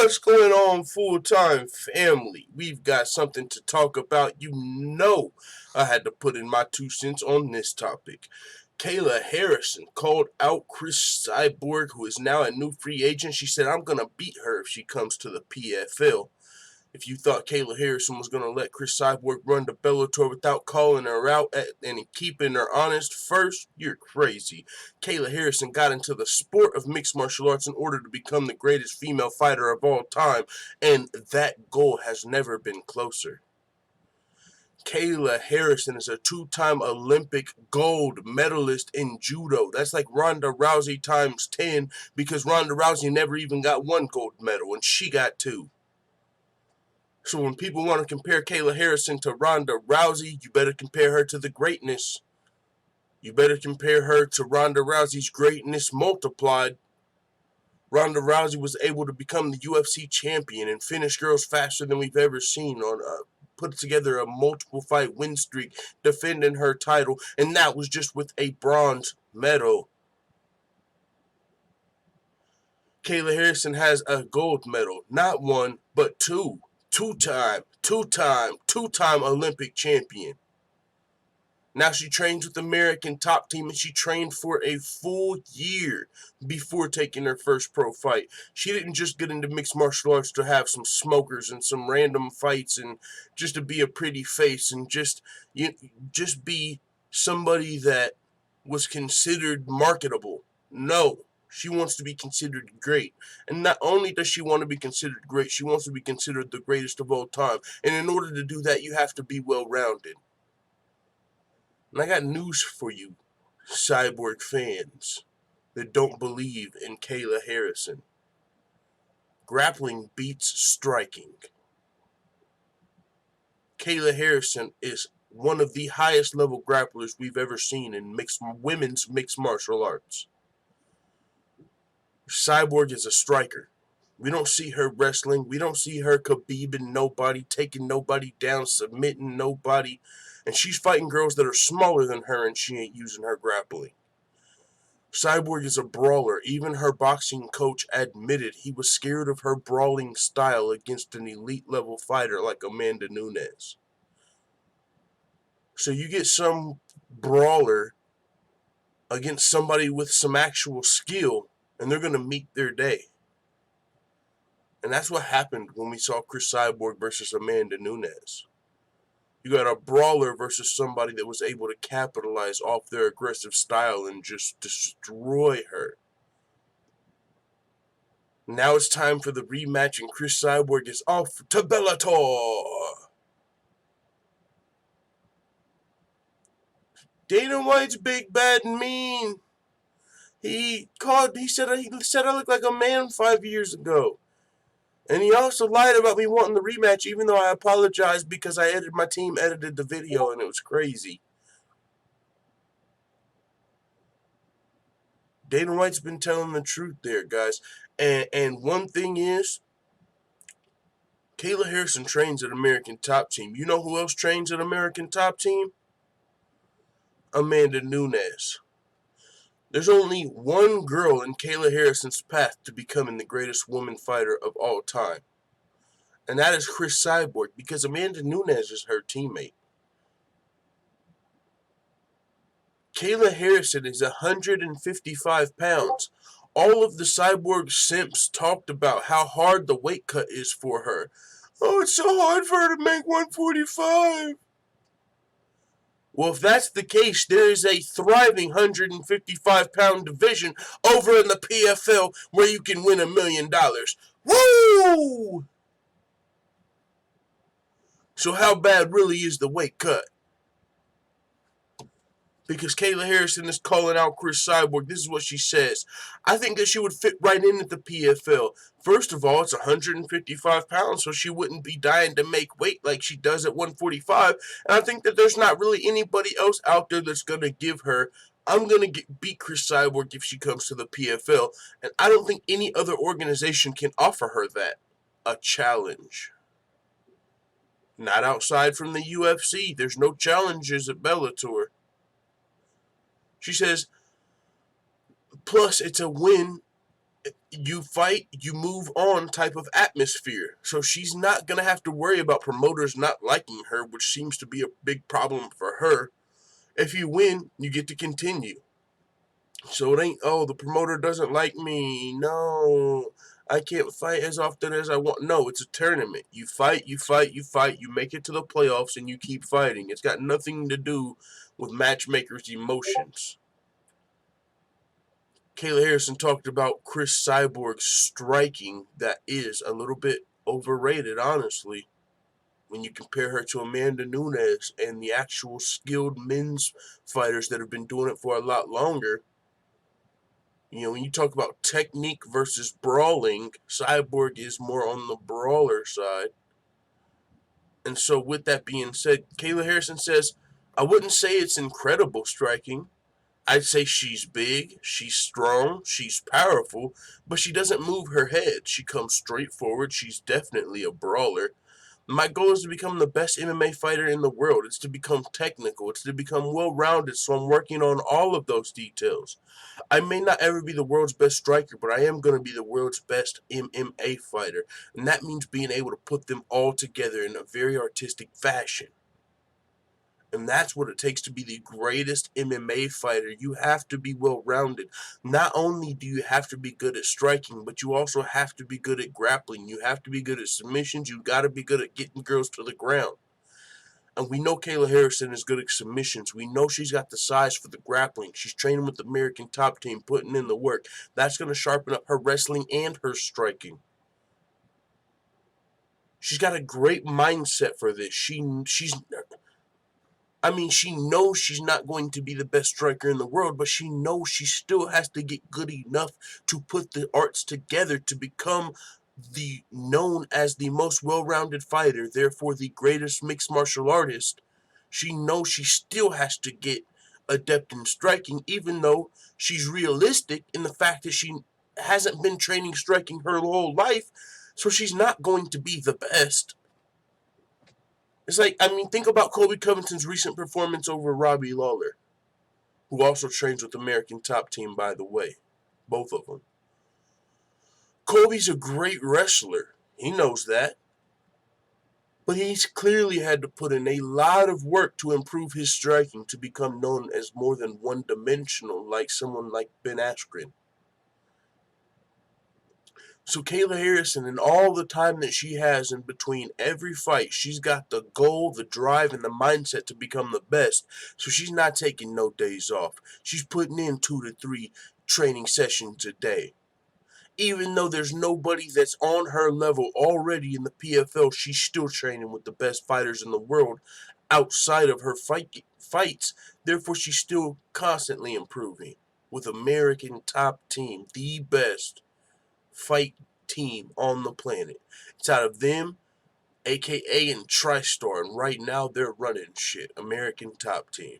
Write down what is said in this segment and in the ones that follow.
What's going on, full-time family? We've got something to talk about. You know I had to put in my 2 cents on this topic. Kayla Harrison called out Cris Cyborg, who is now a new free agent. She said, I'm going to beat her if she comes to the PFL. If you thought Kayla Harrison was going to let Cris Cyborg run to Bellator without calling her out and keeping her honest first, you're crazy. Kayla Harrison got into the sport of mixed martial arts in order to become the greatest female fighter of all time, and that goal has never been closer. Kayla Harrison is a 2-time Olympic gold medalist in judo. That's like Ronda Rousey times 10, because Ronda Rousey never even got 1 gold medal, and she got 2. So when people want to compare Kayla Harrison to Ronda Rousey, you better compare her to the greatness. You better compare her to Ronda Rousey's greatness multiplied. Ronda Rousey was able to become the UFC champion and finish girls faster than we've ever seen, put together a multiple fight win streak defending her title, and that was just with a bronze medal. Kayla Harrison has a gold medal, not 1, but 2. Two-time Olympic champion. Now she trains with the American Top Team, and she trained for a full year before taking her first pro fight. She didn't just get into mixed martial arts to have some smokers and some random fights and just to be a pretty face and just be somebody that was considered marketable. No. She wants to be considered great. And not only does she want to be considered great, she wants to be considered the greatest of all time. And in order to do that, you have to be well-rounded. And I got news for you, Cyborg fans that don't believe in Kayla Harrison. Grappling beats striking. Kayla Harrison is one of the highest level grapplers we've ever seen in women's mixed martial arts. Cyborg is a striker. We don't see her wrestling. We don't see her khabibing nobody, taking nobody down, submitting nobody. And she's fighting girls that are smaller than her, and she ain't using her grappling. Cyborg is a brawler. Even her boxing coach admitted he was scared of her brawling style against an elite level fighter like Amanda Nunes. So you get some brawler against somebody with some actual skill, and they're going to meet their day. And that's what happened when we saw Cris Cyborg versus Amanda Nunes. You got a brawler versus somebody that was able to capitalize off their aggressive style and just destroy her. Now it's time for the rematch, and Cris Cyborg is off to Bellator. Dana White's big, bad, and mean. He said I look like a man 5 years ago. And he also lied about me wanting the rematch, even though I apologized because my team edited the video and it was crazy. Dana White's been telling the truth there, guys. And one thing is, Kayla Harrison trains at American Top Team. You know who else trains at American Top Team? Amanda Nunes. There's only one girl in Kayla Harrison's path to becoming the greatest woman fighter of all time. And that is Cris Cyborg, because Amanda Nunes is her teammate. Kayla Harrison is 155 pounds. All of the Cyborg simps talked about how hard the weight cut is for her. Oh, it's so hard for her to make 145. Well, if that's the case, there is a thriving 155-pound division over in the PFL where you can win $1 million. Woo! So how bad really is the weight cut? Because Kayla Harrison is calling out Cris Cyborg. This is what she says. I think that she would fit right in at the PFL. First of all, it's 155 pounds, so she wouldn't be dying to make weight like she does at 145. And I think that there's not really anybody else out there that's going to give her, I'm going to beat Cris Cyborg if she comes to the PFL. And I don't think any other organization can offer her that. A challenge. Not outside from the UFC. There's no challenges at Bellator. She says, plus it's a win you fight, you move on type of atmosphere. So she's not going to have to worry about promoters not liking her, which seems to be a big problem for her. If you win, you get to continue. So it ain't, oh, the promoter doesn't like me. No, I can't fight as often as I want. No, it's a tournament. You fight, you fight, you fight. You make it to the playoffs and you keep fighting. It's got nothing to do with matchmakers' emotions. Kayla Harrison talked about Cris Cyborg's striking that is a little bit overrated, honestly. When you compare her to Amanda Nunes and the actual skilled men's fighters that have been doing it for a lot longer. You know, when you talk about technique versus brawling, Cyborg is more on the brawler side. And so with that being said, Kayla Harrison says, I wouldn't say it's incredible striking. I'd say she's big, she's strong, she's powerful, but she doesn't move her head. She comes straight forward. She's definitely a brawler. My goal is to become the best MMA fighter in the world. It's to become technical. It's to become well-rounded, so I'm working on all of those details. I may not ever be the world's best striker, but I am going to be the world's best MMA fighter, and that means being able to put them all together in a very artistic fashion. And that's what it takes to be the greatest MMA fighter. You have to be well-rounded. Not only do you have to be good at striking, but you also have to be good at grappling. You have to be good at submissions. You got to be good at getting girls to the ground. And we know Kayla Harrison is good at submissions. We know she's got the size for the grappling. She's training with the American Top Team, putting in the work. That's going to sharpen up her wrestling and her striking. She's got a great mindset for this. She knows she's not going to be the best striker in the world, but she knows she still has to get good enough to put the arts together to become known as the most well-rounded fighter, therefore the greatest mixed martial artist. She knows she still has to get adept in striking, even though she's realistic in the fact that she hasn't been training striking her whole life, so she's not going to be the best. It's like, think about Colby Covington's recent performance over Robbie Lawler, who also trains with the American Top Team, by the way. Both of them. Colby's a great wrestler. He knows that. But he's clearly had to put in a lot of work to improve his striking to become known as more than one-dimensional, like someone like Ben Askren. So Kayla Harrison, and all the time that she has in between every fight, she's got the goal, the drive, and the mindset to become the best. So she's not taking no days off. She's putting in 2 to 3 training sessions a day. Even though there's nobody that's on her level already in the PFL, she's still training with the best fighters in the world outside of her fights. Therefore, she's still constantly improving with American Top Team, the best fight team on the planet. It's out of them, aka and TriStar, and right now they're running shit. American Top Team.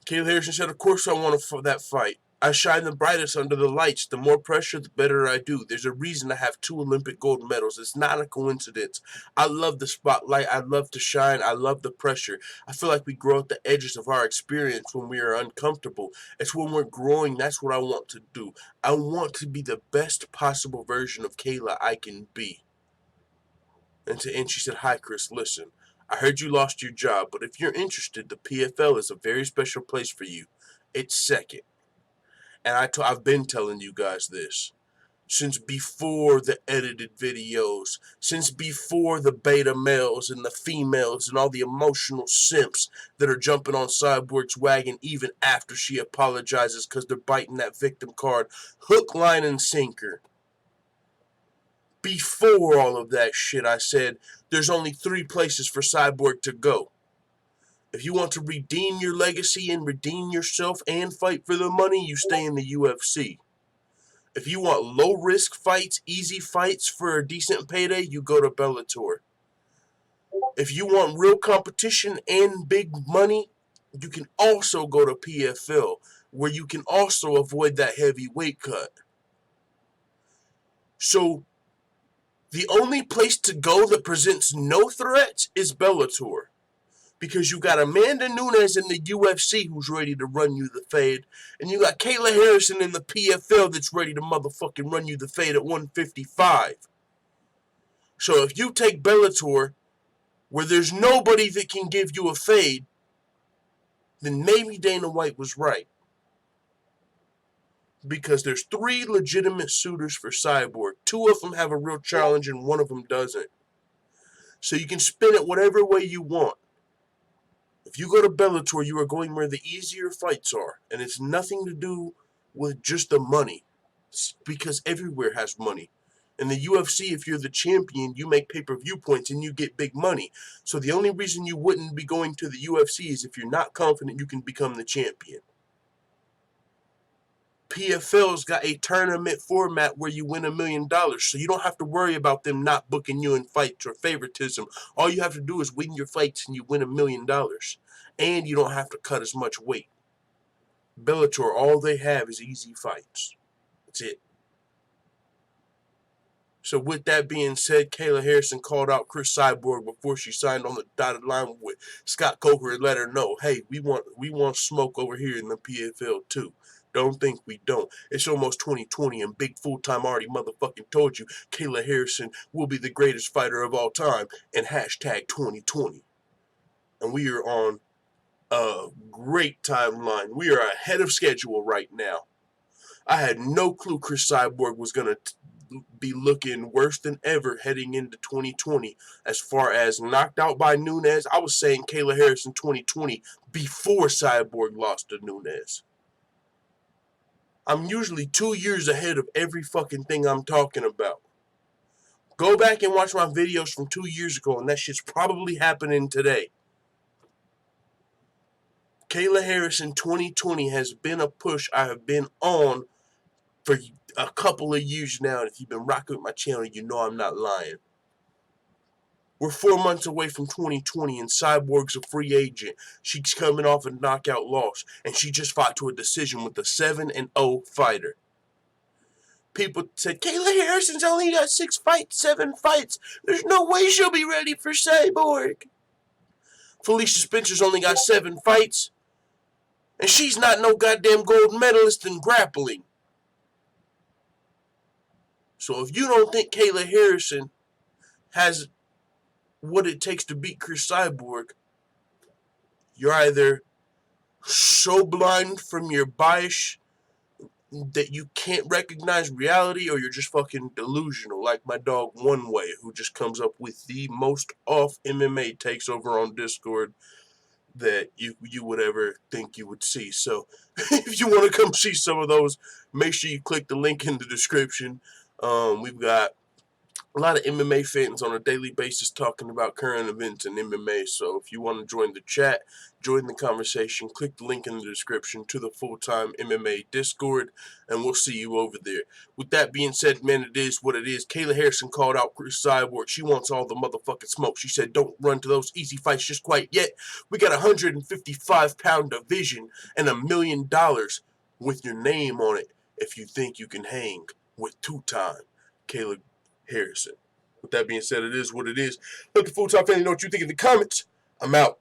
Kayla Harrison said, of course I want that fight. I shine the brightest under the lights. The more pressure, the better I do. There's a reason I have 2 Olympic gold medals. It's not a coincidence. I love the spotlight. I love to shine. I love the pressure. I feel like we grow at the edges of our experience when we are uncomfortable. It's when we're growing. That's what I want to do. I want to be the best possible version of Kayla I can be. And to end, she said, hi, Chris, listen. I heard you lost your job, but if you're interested, the PFL is a very special place for you. It's second. And I've been telling you guys this since before the edited videos, since before the beta males and the females and all the emotional simps that are jumping on Cyborg's wagon even after she apologizes because they're biting that victim card hook, line, and sinker. Before all of that shit, I said there's only 3 places for Cyborg to go. If you want to redeem your legacy and redeem yourself and fight for the money, you stay in the UFC. If you want low-risk fights, easy fights for a decent payday, you go to Bellator. If you want real competition and big money, you can also go to PFL, where you can also avoid that heavy weight cut. So, the only place to go that presents no threats is Bellator. Because you got Amanda Nunes in the UFC who's ready to run you the fade, and you got Kayla Harrison in the PFL that's ready to motherfucking run you the fade at 155. So if you take Bellator, where there's nobody that can give you a fade, then maybe Dana White was right. Because there's 3 legitimate suitors for Cyborg. 2 of them have a real challenge and 1 of them doesn't. So you can spin it whatever way you want. If you go to Bellator, you are going where the easier fights are. And it's nothing to do with just the money. It's because everywhere has money. In the UFC, if you're the champion, you make pay-per-view points and you get big money. So the only reason you wouldn't be going to the UFC is if you're not confident you can become the champion. PFL's got a tournament format where you win $1 million, so you don't have to worry about them not booking you in fights or favoritism. All you have to do is win your fights and you win $1 million. And you don't have to cut as much weight. Bellator, all they have is easy fights. That's it. So with that being said, Kayla Harrison called out Cris Cyborg before she signed on the dotted line with Scott Coker and let her know, hey, we want smoke over here in the PFL too. Don't think we don't. It's almost 2020 and Big Fulltime already motherfucking told you Kayla Harrison will be the greatest fighter of all time and hashtag 2020. And we are on a great timeline. We are ahead of schedule right now. I had no clue Cris Cyborg was going to be looking worse than ever heading into 2020 as far as knocked out by Nunes. I was saying Kayla Harrison 2020 before Cyborg lost to Nunes. I'm usually 2 years ahead of every fucking thing I'm talking about. Go back and watch my videos from 2 years ago and that shit's probably happening today. Kayla Harrison 2020 has been a push I have been on for a couple of years now, and if you've been rocking with my channel, you know I'm not lying. We're 4 months away from 2020, and Cyborg's a free agent. She's coming off a knockout loss, and she just fought to a decision with a 7-0 fighter. People said, Kayla Harrison's only got 7 fights. There's no way she'll be ready for Cyborg. Felicia Spencer's only got 7 fights, and she's not no goddamn gold medalist in grappling. So if you don't think Kayla Harrison has what it takes to beat Cris Cyborg, you're either so blind from your bias that you can't recognize reality, or you're just fucking delusional, like my dog One Way, who just comes up with the most off MMA takes over on Discord that you would ever think you would see. So if you want to come see some of those, make sure you click the link in the description. We've got a lot of MMA fans on a daily basis talking about current events in MMA. So if you want to join the chat, join the conversation, click the link in the description to the Fulltime MMA Discord, and we'll see you over there. With that being said, man, it is what it is. Kayla Harrison called out Cris Cyborg. She wants all the motherfucking smoke. She said, don't run to those easy fights just quite yet. We got a 155-pound division and $1 million with your name on it if you think you can hang with two-time Kayla Harrison. With that being said, it is what it is. Let the Fulltime family know what you think in the comments. I'm out.